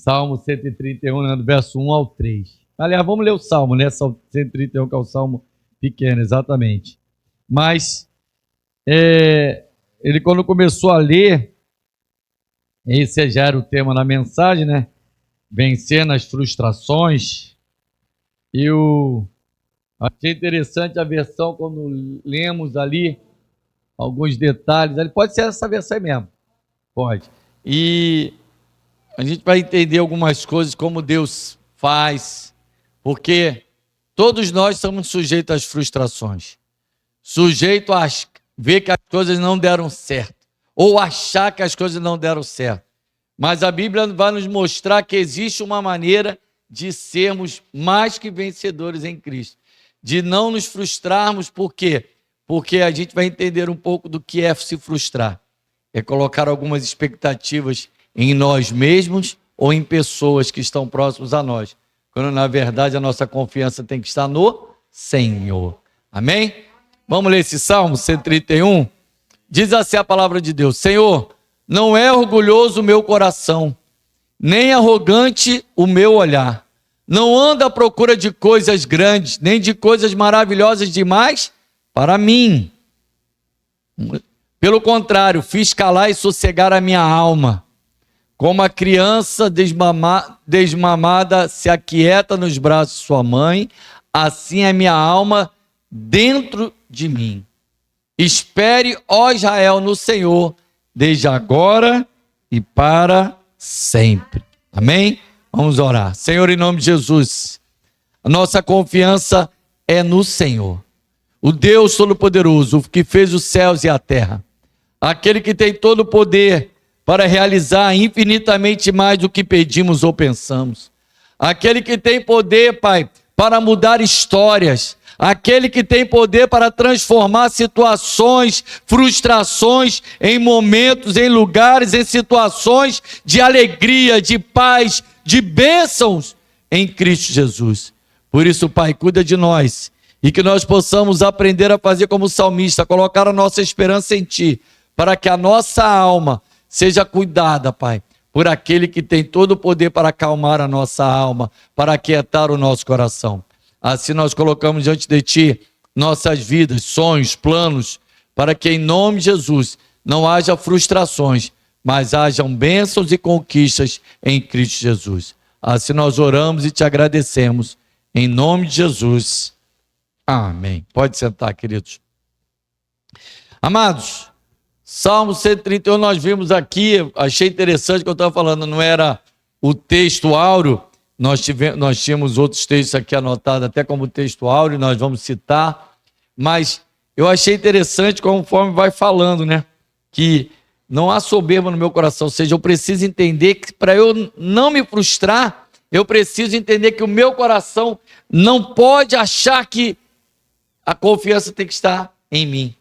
Salmo 131, né, do verso 1 ao 3. Aliás, vamos ler o Salmo, né? Salmo 131, que é o Salmo pequeno, exatamente. Mas, ele quando começou a ler, esse já era o tema da mensagem, né? Vencendo as frustrações. Eu achei interessante a versão, quando lemos ali alguns detalhes. Pode ser essa versão aí mesmo. Pode. E a gente vai entender algumas coisas, como Deus faz, porque todos nós somos sujeitos às frustrações, sujeitos a ver que as coisas não deram certo, ou achar que as coisas não deram certo. Mas a Bíblia vai nos mostrar que existe uma maneira de sermos mais que vencedores em Cristo, de não nos frustrarmos. Por quê? Porque a gente vai entender um pouco do que é se frustrar. É colocar algumas expectativas em nós mesmos ou em pessoas que estão próximas a nós, quando na verdade a nossa confiança tem que estar no Senhor. Amém? Vamos ler esse Salmo 131? Diz assim a palavra de Deus: Senhor, não é orgulhoso o meu coração, nem arrogante o meu olhar. Não ando à procura de coisas grandes, nem de coisas maravilhosas demais para mim. Pelo contrário, fiz calar e sossegar a minha alma. Como a criança desmamada se aquieta nos braços de sua mãe, assim é minha alma dentro de mim. Espere, ó Israel, no Senhor, desde agora e para sempre. Amém? Vamos orar. Senhor, em nome de Jesus, a nossa confiança é no Senhor, o Deus Todo-Poderoso, o que fez os céus e a terra, aquele que tem todo o poder para realizar infinitamente mais do que pedimos ou pensamos, aquele que tem poder, Pai, para mudar histórias, aquele que tem poder para transformar situações, frustrações em momentos, em lugares, em situações de alegria, de paz, de bênçãos em Cristo Jesus. Por isso, Pai, cuida de nós e que nós possamos aprender a fazer como salmista, colocar a nossa esperança em Ti, para que a nossa alma seja cuidada, Pai, por aquele que tem todo o poder para acalmar a nossa alma, para aquietar o nosso coração. Assim nós colocamos diante de Ti nossas vidas, sonhos, planos, para que em nome de Jesus não haja frustrações, mas hajam bênçãos e conquistas em Cristo Jesus. Assim nós oramos e Te agradecemos, em nome de Jesus. Amém. Pode sentar, queridos. Amados, Salmo 131 nós vimos aqui, achei interessante que eu estava falando, não era o texto áureo, nós tínhamos outros textos aqui anotados até como texto áureo, nós vamos citar, mas eu achei interessante conforme vai falando, né, que não há soberba no meu coração, ou seja, eu preciso entender que para eu não me frustrar, eu preciso entender que o meu coração não pode achar que a confiança tem que estar em mim.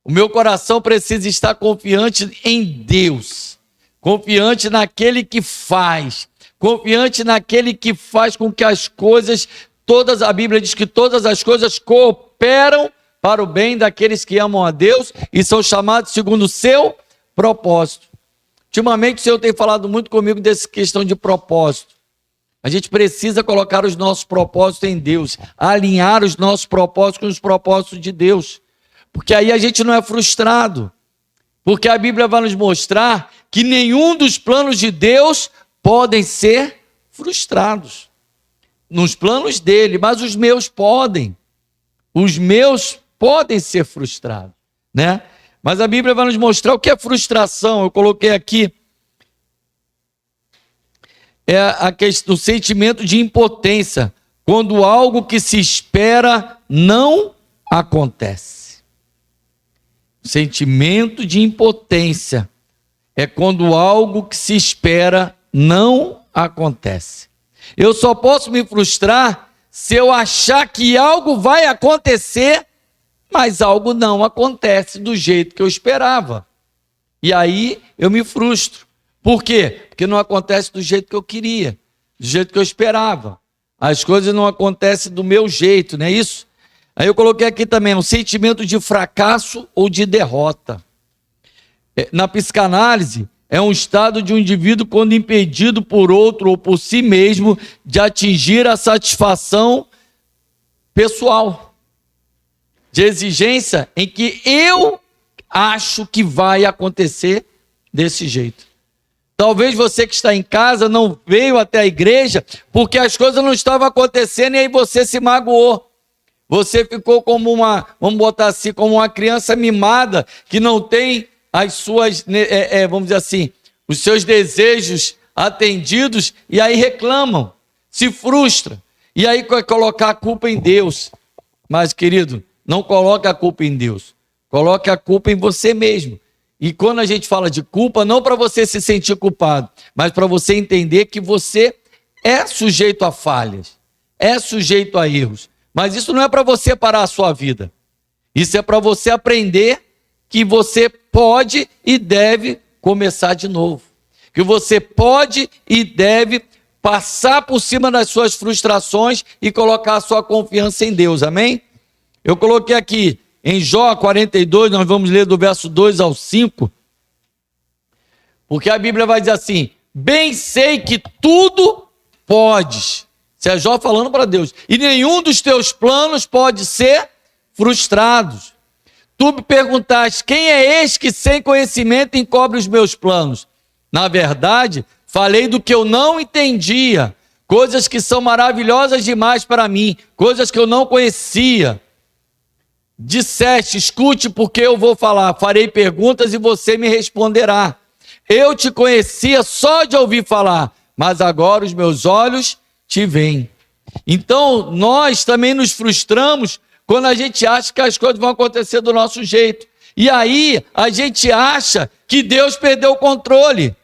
O meu coração precisa estar confiante em Deus, confiante naquele que faz, confiante naquele que faz com que as coisas, todas, a Bíblia diz que todas as coisas cooperam para o bem daqueles que amam a Deus e são chamados segundo o seu propósito. Ultimamente o Senhor tem falado muito comigo dessa questão de propósito. A gente precisa colocar os nossos propósitos em Deus, alinhar os nossos propósitos com os propósitos de Deus. Porque aí a gente não é frustrado. Porque a Bíblia vai nos mostrar que nenhum dos planos de Deus podem ser frustrados. Nos planos dele, mas os meus podem. Os meus podem ser frustrados, né? Mas a Bíblia vai nos mostrar o que é frustração. Eu coloquei aqui a questão do sentimento de impotência, quando algo que se espera não acontece. Sentimento de impotência é quando algo que se espera não acontece. Eu só posso me frustrar se eu achar que algo vai acontecer, mas algo não acontece do jeito que eu esperava. E aí eu me frustro. Por quê? Porque não acontece do jeito que eu queria, do jeito que eu esperava. As coisas não acontecem do meu jeito, não é isso? Aí eu coloquei aqui também um sentimento de fracasso ou de derrota. Na psicanálise, é um estado de um indivíduo quando impedido por outro ou por si mesmo de atingir a satisfação pessoal, de exigência em que eu acho que vai acontecer desse jeito. Talvez você que está em casa não veio até a igreja porque as coisas não estavam acontecendo e aí você se magoou. Você ficou como vamos botar assim, como uma criança mimada que não tem as suas, vamos dizer assim, os seus desejos atendidos e aí reclamam, se frustra. E aí vai colocar a culpa em Deus. Mas, querido, não coloque a culpa em Deus. Coloque a culpa em você mesmo. E quando a gente fala de culpa, não para você se sentir culpado, mas para você entender que você é sujeito a falhas, é sujeito a erros. Mas isso não é para você parar a sua vida. Isso é para você aprender que você pode e deve começar de novo. Que você pode e deve passar por cima das suas frustrações e colocar a sua confiança em Deus. Amém? Eu coloquei aqui em Jó 42, nós vamos ler do verso 2 ao 5. Porque a Bíblia vai dizer assim: bem sei que tudo podes. Isso é Jó falando para Deus. E nenhum dos teus planos pode ser frustrado. Tu me perguntaste: quem é este que sem conhecimento encobre os meus planos? Na verdade, falei do que eu não entendia, coisas que são maravilhosas demais para mim, coisas que eu não conhecia. Disseste: escute, porque eu vou falar, farei perguntas e você me responderá. Eu te conhecia só de ouvir falar, mas agora os meus olhos te veem. Então, nós também nos frustramos quando a gente acha que as coisas vão acontecer do nosso jeito. E aí, a gente acha que Deus perdeu o controle.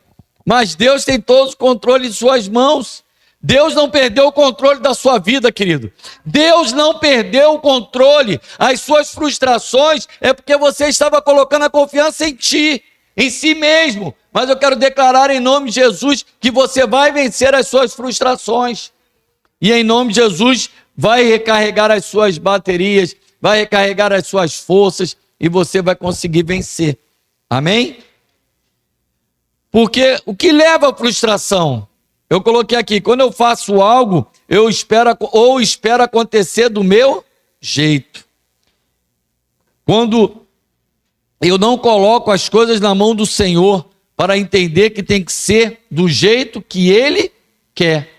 Mas Deus tem todo o controle em suas mãos. Deus não perdeu o controle da sua vida, querido. Deus não perdeu o controle. As suas frustrações é porque você estava colocando a confiança em ti, em si mesmo. Mas eu quero declarar em nome de Jesus que você vai vencer as suas frustrações. E em nome de Jesus vai recarregar as suas baterias, vai recarregar as suas forças e você vai conseguir vencer. Amém? Porque o que leva à frustração? Eu coloquei aqui: quando eu faço algo, eu espero acontecer do meu jeito. Quando eu não coloco as coisas na mão do Senhor para entender que tem que ser do jeito que Ele quer.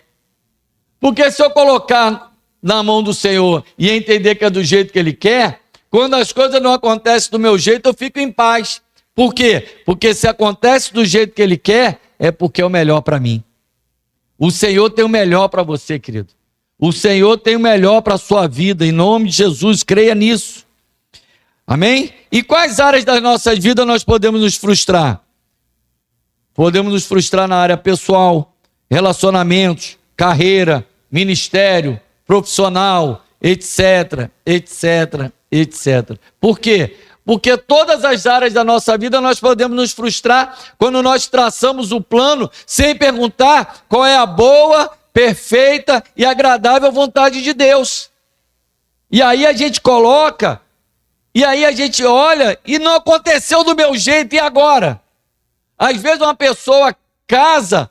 Porque se eu colocar na mão do Senhor e entender que é do jeito que Ele quer, quando as coisas não acontecem do meu jeito, eu fico em paz. Por quê? Porque se acontece do jeito que Ele quer, é porque é o melhor para mim. O Senhor tem o melhor para você, querido. O Senhor tem o melhor para a sua vida. Em nome de Jesus, creia nisso. Amém? E quais áreas das nossas vidas nós podemos nos frustrar? Podemos nos frustrar na área pessoal, relacionamentos, carreira, ministério, profissional, etc, etc, etc. Por quê? Porque todas as áreas da nossa vida nós podemos nos frustrar quando nós traçamos o plano sem perguntar qual é a boa, perfeita e agradável vontade de Deus. E aí a gente coloca, e aí a gente olha e não aconteceu do meu jeito, e agora? Às vezes uma pessoa casa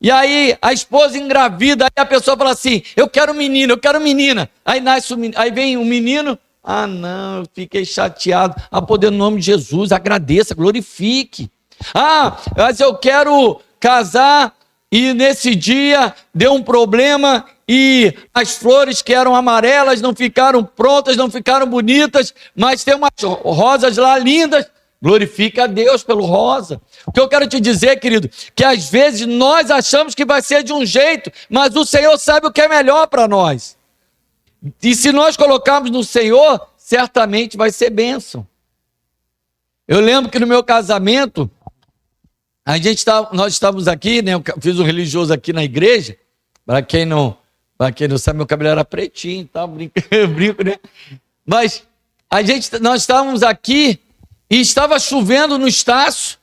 e aí a esposa engravida, aí a pessoa fala assim: eu quero menino, eu quero menina. Aí nasce aí vem um menino. Ah, não, eu fiquei chateado. Ah, poder no nome de Jesus, agradeça, glorifique. Ah, mas eu quero casar e nesse dia deu um problema e as flores que eram amarelas não ficaram prontas, não ficaram bonitas, mas tem umas rosas lá lindas. Glorifica a Deus pelo rosa. O que eu quero te dizer, querido, que às vezes nós achamos que vai ser de um jeito, mas o Senhor sabe o que é melhor para nós. E se nós colocarmos no Senhor, certamente vai ser bênção. Eu lembro que no meu casamento, nós estávamos aqui, né? Eu fiz um religioso aqui na igreja. Para quem não sabe, meu cabelo era pretinho, tá? Brinco, né? Mas nós estávamos aqui e estava chovendo no Estácio,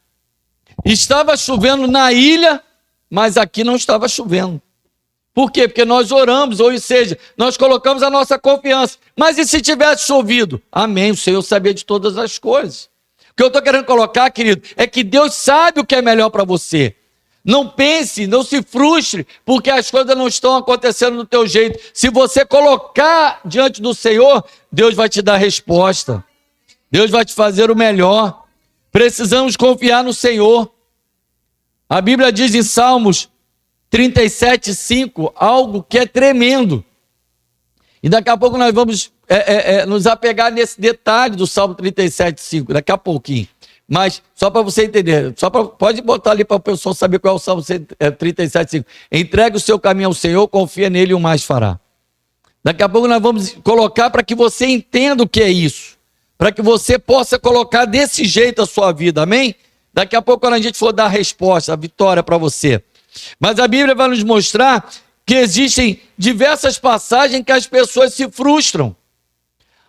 estava chovendo na ilha, mas aqui não estava chovendo. Por quê? Porque nós oramos, ou seja, nós colocamos a nossa confiança. Mas e se tivesse chovido? Amém, o Senhor sabia de todas as coisas. O que eu estou querendo colocar, querido, é que Deus sabe o que é melhor para você. Não pense, não se frustre, porque as coisas não estão acontecendo do teu jeito. Se você colocar diante do Senhor, Deus vai te dar resposta. Deus vai te fazer o melhor. Precisamos confiar no Senhor. A Bíblia diz em Salmos 37:5, algo que é tremendo. E daqui a pouco nós vamos nos apegar nesse detalhe do Salmo 37:5, daqui a pouquinho. Mas, só para você entender, pode botar ali para o pessoal saber qual é o Salmo 37:5. Entregue o seu caminho ao Senhor, confia nele e o mais fará. Daqui a pouco nós vamos colocar para que você entenda o que é isso. Para que você possa colocar desse jeito a sua vida, amém? Daqui a pouco, quando a gente for dar a resposta, a vitória para você. Mas a Bíblia vai nos mostrar que existem diversas passagens que as pessoas se frustram.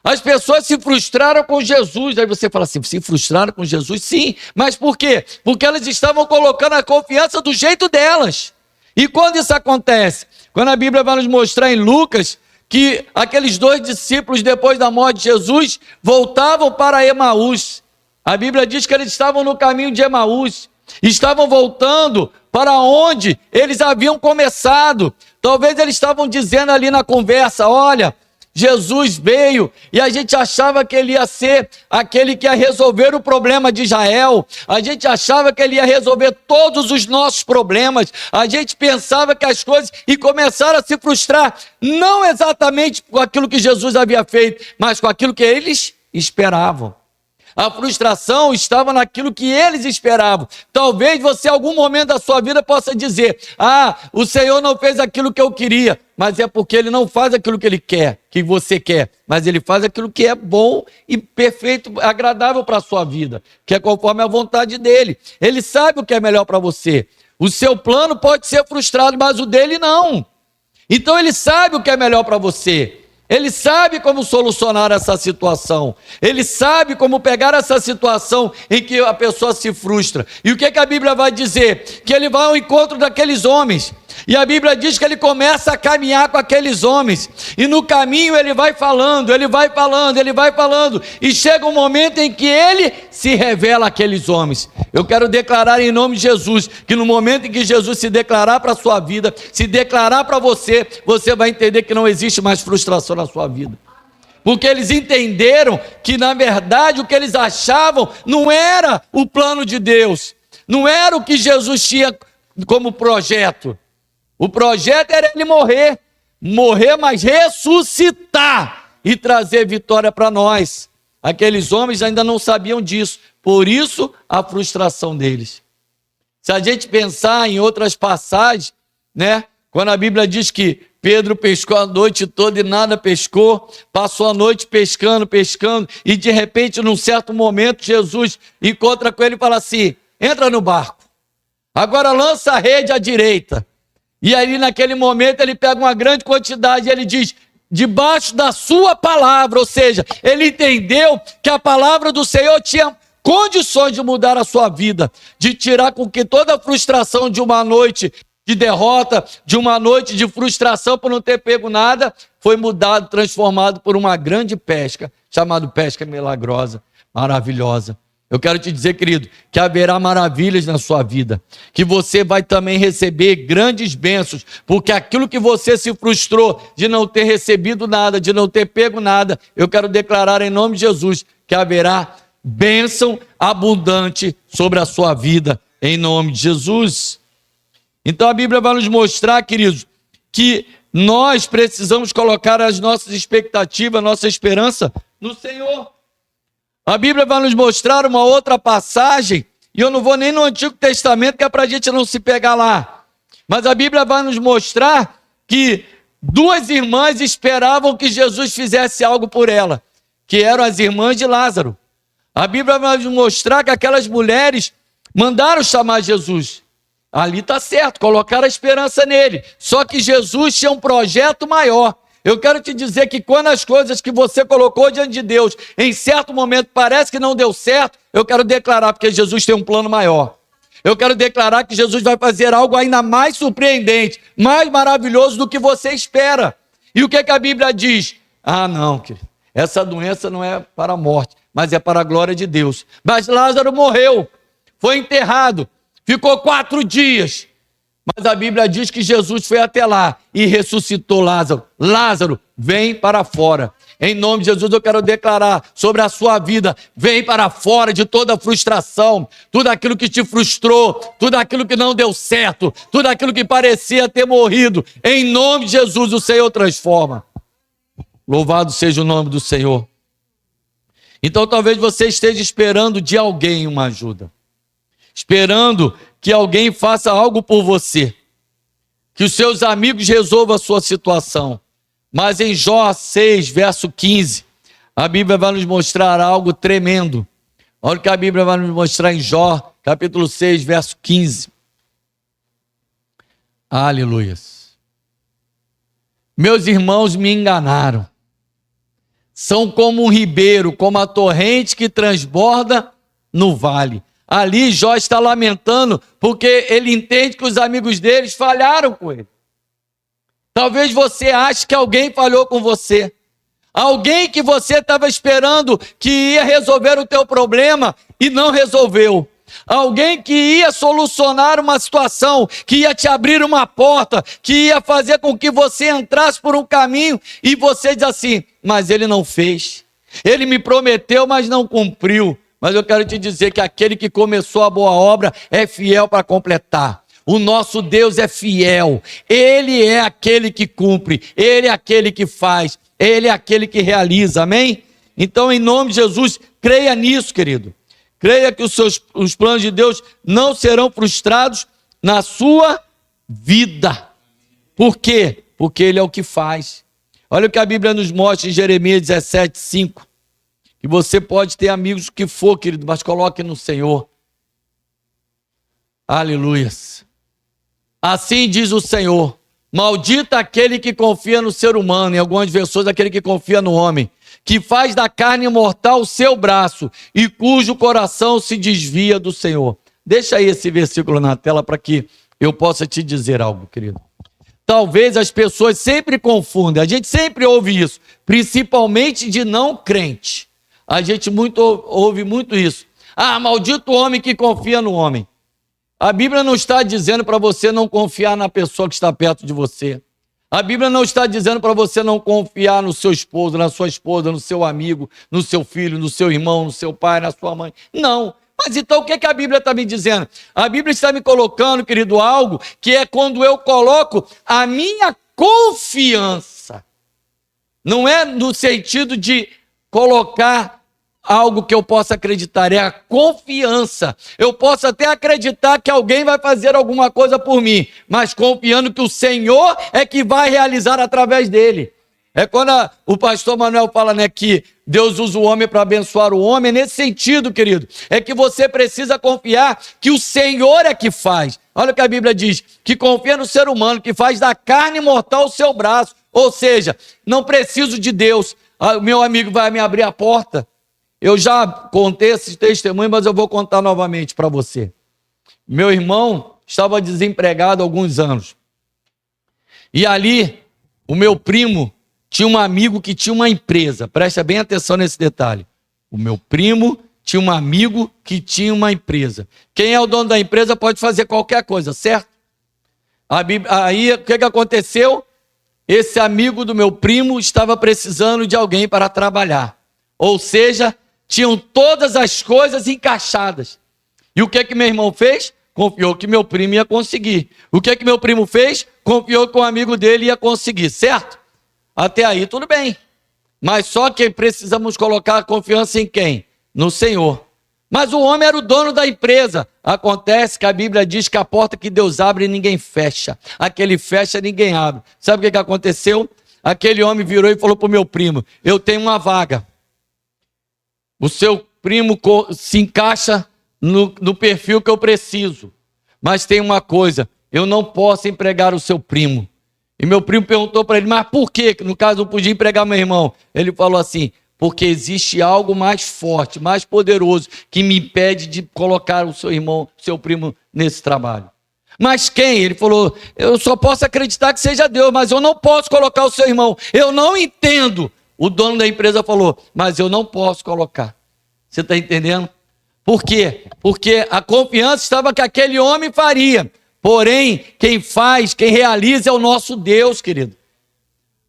As pessoas se frustraram com Jesus. Aí você fala assim, se frustraram com Jesus? Sim, mas por quê? Porque elas estavam colocando a confiança do jeito delas. E quando isso acontece? Quando a Bíblia vai nos mostrar em Lucas que aqueles 2 discípulos, depois da morte de Jesus, voltavam para Emaús. A Bíblia diz que eles estavam no caminho de Emaús, estavam voltando para onde eles haviam começado. Talvez eles estavam dizendo ali na conversa, olha, Jesus veio e a gente achava que ele ia ser aquele que ia resolver o problema de Israel. A gente achava que ele ia resolver todos os nossos problemas. A gente pensava que as coisas... E começaram a se frustrar, não exatamente com aquilo que Jesus havia feito, mas com aquilo que eles esperavam. A frustração estava naquilo que eles esperavam. Talvez você, em algum momento da sua vida, possa dizer, o Senhor não fez aquilo que eu queria, mas é porque Ele não faz aquilo que Ele quer, que você quer, mas Ele faz aquilo que é bom e perfeito, agradável para a sua vida, que é conforme a vontade dEle. Ele sabe o que é melhor para você. O seu plano pode ser frustrado, mas o dele não. Então Ele sabe o que é melhor para você. Ele sabe como solucionar essa situação. Ele sabe como pegar essa situação em que a pessoa se frustra. E o que a Bíblia vai dizer? Que ele vai ao encontro daqueles homens. E a Bíblia diz que ele começa a caminhar com aqueles homens. E no caminho ele vai falando, ele vai falando, ele vai falando. E chega um momento em que ele se revela àqueles homens. Eu quero declarar em nome de Jesus, que no momento em que Jesus se declarar para a sua vida, se declarar para você, você vai entender que não existe mais frustração na sua vida. Porque eles entenderam que na verdade o que eles achavam não era o plano de Deus. Não era o que Jesus tinha como projeto. O projeto era ele morrer, mas ressuscitar e trazer vitória para nós. Aqueles homens ainda não sabiam disso, por isso a frustração deles. Se a gente pensar em outras passagens, né? Quando a Bíblia diz que Pedro pescou a noite toda e nada pescou, passou a noite pescando, e de repente, num certo momento, Jesus encontra com ele e fala assim, entra no barco, agora lança a rede à direita. E aí naquele momento ele pega uma grande quantidade e ele diz, debaixo da sua palavra, ou seja, ele entendeu que a palavra do Senhor tinha condições de mudar a sua vida, de tirar com que toda a frustração de uma noite de derrota, de uma noite de frustração por não ter pego nada, foi mudado, transformado por uma grande pesca, chamada pesca milagrosa, maravilhosa. Eu quero te dizer, querido, que haverá maravilhas na sua vida, que você vai também receber grandes bênçãos, porque aquilo que você se frustrou de não ter recebido nada, de não ter pego nada, eu quero declarar em nome de Jesus que haverá bênção abundante sobre a sua vida, em nome de Jesus. Então a Bíblia vai nos mostrar, queridos, que nós precisamos colocar as nossas expectativas, nossa esperança no Senhor. A Bíblia vai nos mostrar uma outra passagem, e eu não vou nem no Antigo Testamento, que é para a gente não se pegar lá. Mas a Bíblia vai nos mostrar que 2 irmãs esperavam que Jesus fizesse algo por ela, que eram as irmãs de Lázaro. A Bíblia vai nos mostrar que aquelas mulheres mandaram chamar Jesus. Ali está certo, colocaram a esperança nele. Só que Jesus tinha um projeto maior. Eu quero te dizer que quando as coisas que você colocou diante de Deus, em certo momento parece que não deu certo, eu quero declarar, porque Jesus tem um plano maior. Eu quero declarar que Jesus vai fazer algo ainda mais surpreendente, mais maravilhoso do que você espera. E o que a Bíblia diz? Não, querido, essa doença não é para a morte, mas é para a glória de Deus. Mas Lázaro morreu, foi enterrado, ficou 4 dias. Mas a Bíblia diz que Jesus foi até lá e ressuscitou Lázaro. Lázaro, vem para fora. Em nome de Jesus eu quero declarar sobre a sua vida, vem para fora de toda frustração, tudo aquilo que te frustrou, tudo aquilo que não deu certo, tudo aquilo que parecia ter morrido. Em nome de Jesus o Senhor transforma. Louvado seja o nome do Senhor. Então talvez você esteja esperando de alguém uma ajuda, esperando que alguém faça algo por você, que os seus amigos resolvam a sua situação. Mas em Jó 6, verso 15, a Bíblia vai nos mostrar algo tremendo. Olha o que a Bíblia vai nos mostrar em Jó, capítulo 6, verso 15. Aleluias. Meus irmãos me enganaram. São como um ribeiro, como a torrente que transborda no vale. Ali Jó está lamentando porque ele entende que os amigos deles falharam com ele. Talvez você ache que alguém falhou com você. Alguém que você estava esperando que ia resolver o teu problema e não resolveu. Alguém que ia solucionar uma situação, que ia te abrir uma porta, que ia fazer com que você entrasse por um caminho e você diz assim, mas ele não fez. Ele me prometeu, mas não cumpriu. Mas eu quero te dizer que aquele que começou a boa obra é fiel para completar. O nosso Deus é fiel, Ele é aquele que cumpre, Ele é aquele que faz, Ele é aquele que realiza, amém? Então, em nome de Jesus, creia nisso, querido. Creia que os planos de Deus não serão frustrados na sua vida. Por quê? Porque Ele é o que faz. Olha o que a Bíblia nos mostra em Jeremias 17, 5. Que você pode ter amigos que for, querido, mas coloque no Senhor. Aleluias. Assim diz o Senhor, maldito aquele que confia no ser humano, em algumas versões aquele que confia no homem, que faz da carne mortal o seu braço e cujo coração se desvia do Senhor. Deixa aí esse versículo na tela para que eu possa te dizer algo, querido. Talvez as pessoas sempre confundem, a gente sempre ouve isso, principalmente de não crente. A gente ouve muito isso. Ah, maldito o homem que confia no homem. A Bíblia não está dizendo para você não confiar na pessoa que está perto de você. A Bíblia não está dizendo para você não confiar no seu esposo, na sua esposa, no seu amigo, no seu filho, no seu irmão, no seu pai, na sua mãe. Não. Mas então o que a Bíblia está me dizendo? A Bíblia está me colocando, querido, algo que é quando eu coloco a minha confiança. Não é no sentido de colocar algo que eu possa acreditar, é a confiança. Eu posso até acreditar que alguém vai fazer alguma coisa por mim, mas confiando que o Senhor é que vai realizar através dele. É quando o pastor Manuel fala, né, que Deus usa o homem para abençoar o homem, é nesse sentido, querido. É que você precisa confiar que o Senhor é que faz. Olha o que a Bíblia diz, que confia no ser humano, que faz da carne mortal o seu braço. Ou seja, não preciso de Deus. O meu amigo vai me abrir a porta. Eu já contei esse testemunho, mas eu vou contar novamente para você. Meu irmão estava desempregado há alguns anos. E ali, o meu primo tinha um amigo que tinha uma empresa. Presta bem atenção nesse detalhe. O meu primo tinha um amigo que tinha uma empresa. Quem é o dono da empresa pode fazer qualquer coisa, certo? Aí, o que aconteceu? Esse amigo do meu primo estava precisando de alguém para trabalhar. Ou seja, tinham todas as coisas encaixadas. E o que meu irmão fez? Confiou que meu primo ia conseguir. O que meu primo fez? Confiou que o amigo dele ia conseguir, certo? Até aí tudo bem. Mas só que precisamos colocar a confiança em quem? No Senhor. Mas o homem era o dono da empresa. Acontece que a Bíblia diz que a porta que Deus abre ninguém fecha. Aquele fecha ninguém abre. Sabe o que aconteceu? Aquele homem virou e falou para o meu primo, eu tenho uma vaga. O seu primo se encaixa no perfil que eu preciso. Mas tem uma coisa, eu não posso empregar o seu primo. E meu primo perguntou para ele, mas por quê? No caso, eu podia empregar meu irmão. Ele falou assim, porque existe algo mais forte, mais poderoso, que me impede de colocar o seu irmão, seu primo, nesse trabalho. Mas quem? Ele falou, eu só posso acreditar que seja Deus, mas eu não posso colocar o seu irmão. Eu não entendo. O dono da empresa falou, mas eu não posso colocar. Você está entendendo? Por quê? Porque a confiança estava que aquele homem faria. Porém, quem faz, quem realiza é o nosso Deus, querido.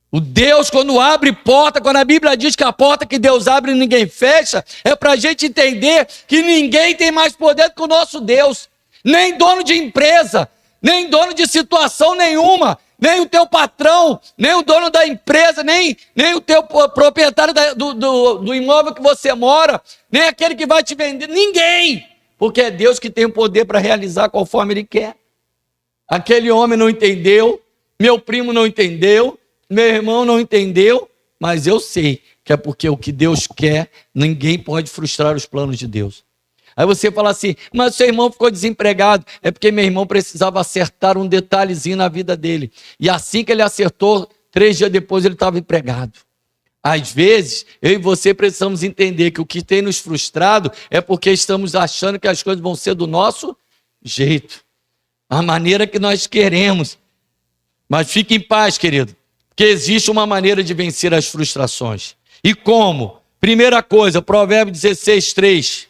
O Deus, quando abre porta, quando a Bíblia diz que a porta que Deus abre ninguém fecha, é para a gente entender que ninguém tem mais poder do que o nosso Deus. Nem dono de empresa, nem dono de situação nenhuma, nem o teu patrão, nem o dono da empresa, nem o teu proprietário do imóvel que você mora, nem aquele que vai te vender, ninguém. Porque é Deus que tem o poder para realizar conforme Ele quer. Aquele homem não entendeu, meu primo não entendeu, meu irmão não entendeu, mas eu sei que é porque o que Deus quer, ninguém pode frustrar os planos de Deus. Aí você fala assim, mas seu irmão ficou desempregado. É porque meu irmão precisava acertar um detalhezinho na vida dele. E assim que ele acertou, 3 dias depois ele estava empregado. Às vezes, eu e você precisamos entender que o que tem nos frustrado é porque estamos achando que as coisas vão ser do nosso jeito. A maneira que nós queremos. Mas fique em paz, querido. Porque existe uma maneira de vencer as frustrações. E como? Primeira coisa, Provérbios 16:3.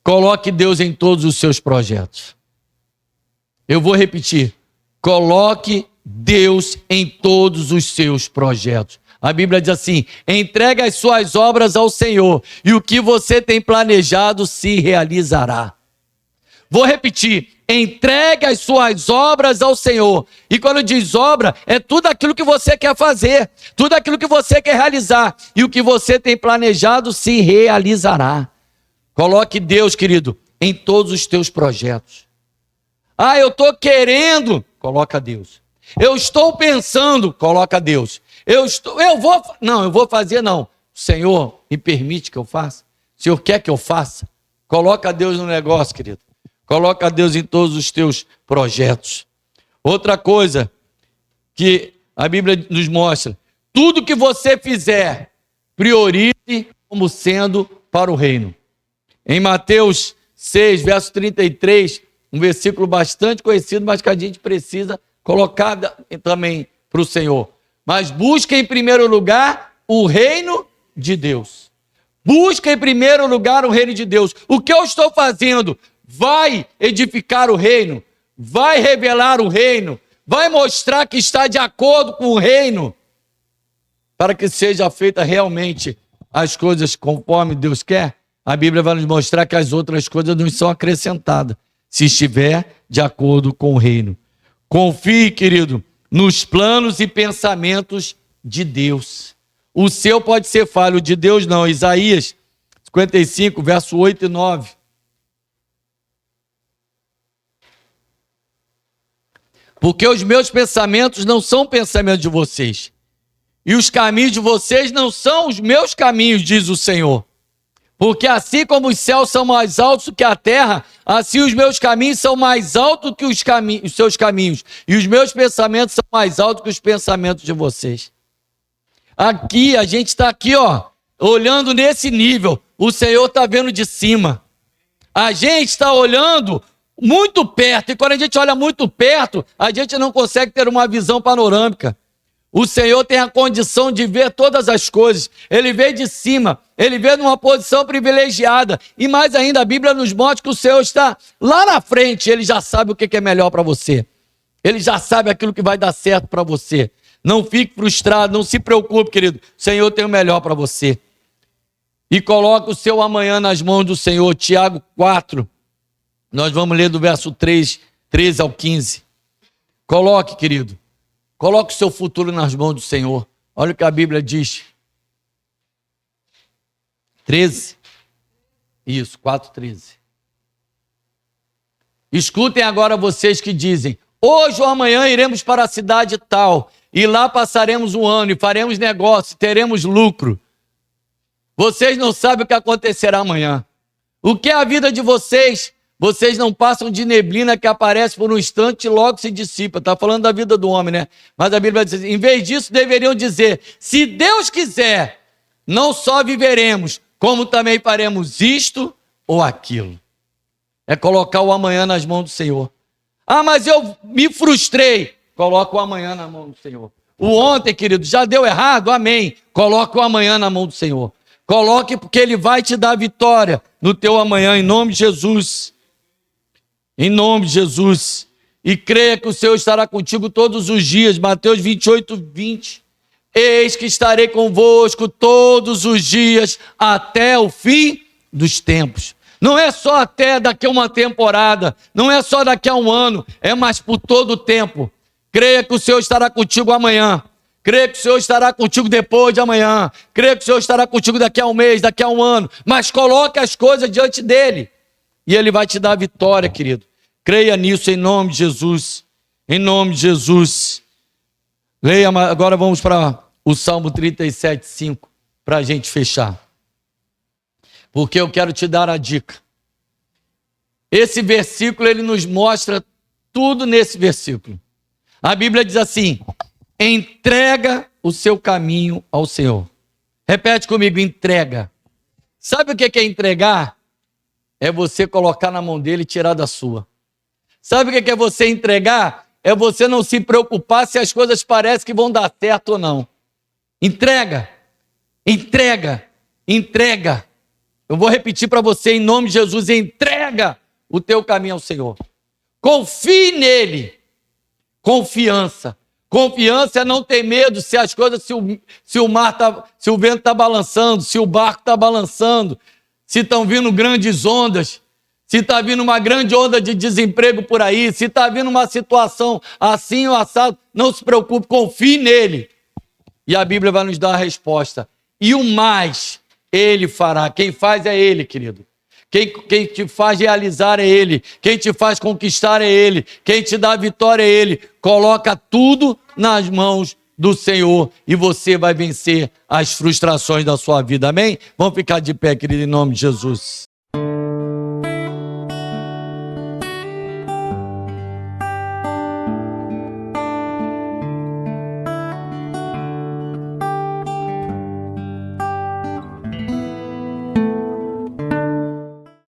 Coloque Deus em todos os seus projetos. Eu vou repetir. Coloque Deus em todos os seus projetos. A Bíblia diz assim, entregue as suas obras ao Senhor e o que você tem planejado se realizará. Vou repetir, entregue as suas obras ao Senhor. E quando diz obra, é tudo aquilo que você quer fazer, tudo aquilo que você quer realizar. E o que você tem planejado se realizará. Coloque Deus, querido, em todos os teus projetos. Ah, eu estou querendo, coloca Deus. Eu estou pensando, coloca Deus. Eu vou fazer não. Senhor, me permite que eu faça? O Senhor quer que eu faça? Coloca Deus no negócio, querido. Coloca Deus em todos os teus projetos. Outra coisa que a Bíblia nos mostra, tudo que você fizer, priorize como sendo para o reino. Em Mateus 6, verso 33, um versículo bastante conhecido, mas que a gente precisa colocar também para o Senhor. Mas busca em primeiro lugar o reino de Deus. Busca em primeiro lugar o reino de Deus. O que eu estou fazendo vai edificar o reino, vai revelar o reino, vai mostrar que está de acordo com o reino, para que seja feita realmente as coisas conforme Deus quer. A Bíblia vai nos mostrar que as outras coisas não são acrescentadas, se estiver de acordo com o reino. Confie, querido, nos planos e pensamentos de Deus. O seu pode ser falho, o de Deus não. Isaías 55, verso 8 e 9. Porque os meus pensamentos não são pensamentos de vocês, e os caminhos de vocês não são os meus caminhos, diz o Senhor. Porque assim como os céus são mais altos que a terra, assim os meus caminhos são mais altos que os seus caminhos, e os meus pensamentos são mais altos que os pensamentos de vocês. Aqui, a gente está aqui, olhando nesse nível, o Senhor está vendo de cima. A gente está olhando muito perto, e quando a gente olha muito perto, a gente não consegue ter uma visão panorâmica. O Senhor tem a condição de ver todas as coisas, Ele vê de cima, Ele vê numa posição privilegiada, e mais ainda a Bíblia nos mostra que o Senhor está lá na frente, Ele já sabe o que é melhor para você, Ele já sabe aquilo que vai dar certo para você. Não fique frustrado, não se preocupe, querido, o Senhor tem o melhor para você. E coloque o seu amanhã nas mãos do Senhor. Tiago 4, nós vamos ler do verso 13 ao 15. Coloque, querido. Coloque o seu futuro nas mãos do Senhor. Olha o que a Bíblia diz. 13. Isso, 4:13. Escutem agora vocês que dizem, hoje ou amanhã iremos para a cidade tal, e lá passaremos um ano, e faremos negócio, teremos lucro. Vocês não sabem o que acontecerá amanhã. O que é a vida de vocês? Vocês não passam de neblina que aparece por um instante e logo se dissipa. Está falando da vida do homem, né? Mas a Bíblia diz, em vez disso, deveriam dizer, se Deus quiser, não só viveremos, como também faremos isto ou aquilo. É colocar o amanhã nas mãos do Senhor. Ah, mas eu me frustrei. Coloca o amanhã na mão do Senhor. O ontem, querido, já deu errado? Amém. Coloca o amanhã na mão do Senhor. Coloque, porque Ele vai te dar vitória no teu amanhã, em nome de Jesus. Em nome de Jesus. E creia que o Senhor estará contigo todos os dias. Mateus 28, 20. Eis que estarei convosco todos os dias até o fim dos tempos. Não é só até daqui a uma temporada, não é só daqui a um ano, é mais por todo o tempo. Creia que o Senhor estará contigo amanhã. Creia que o Senhor estará contigo depois de amanhã. Creia que o Senhor estará contigo daqui a um mês, daqui a um ano. Mas coloque as coisas diante dEle. E Ele vai te dar vitória, querido. Creia nisso em nome de Jesus. Em nome de Jesus. Leia, agora vamos para o Salmo 37, 5, para a gente fechar. Porque eu quero te dar a dica. Esse versículo, ele nos mostra tudo nesse versículo. A Bíblia diz assim: entrega o seu caminho ao Senhor. Repete comigo, entrega. Sabe o que é entregar? É você colocar na mão dele e tirar da sua. Sabe o que é você entregar? É você não se preocupar se as coisas parecem que vão dar certo ou não. Entrega, entrega, entrega. Eu vou repetir para você em nome de Jesus: entrega o teu caminho ao Senhor. Confie nele. Confiança. Confiança é não ter medo se as coisas, se o mar tá, se o vento está balançando, se o barco está balançando, se estão vindo grandes ondas, se está vindo uma grande onda de desemprego por aí, se está vindo uma situação assim ou assado, não se preocupe, confie nele. E a Bíblia vai nos dar a resposta. E o mais ele fará. Quem faz é ele, querido. Quem te faz realizar é ele. Quem te faz conquistar é ele. Quem te dá a vitória é ele. Coloca tudo nas mãos do Senhor e você vai vencer as frustrações da sua vida. Amém? Vamos ficar de pé, querido, em nome de Jesus.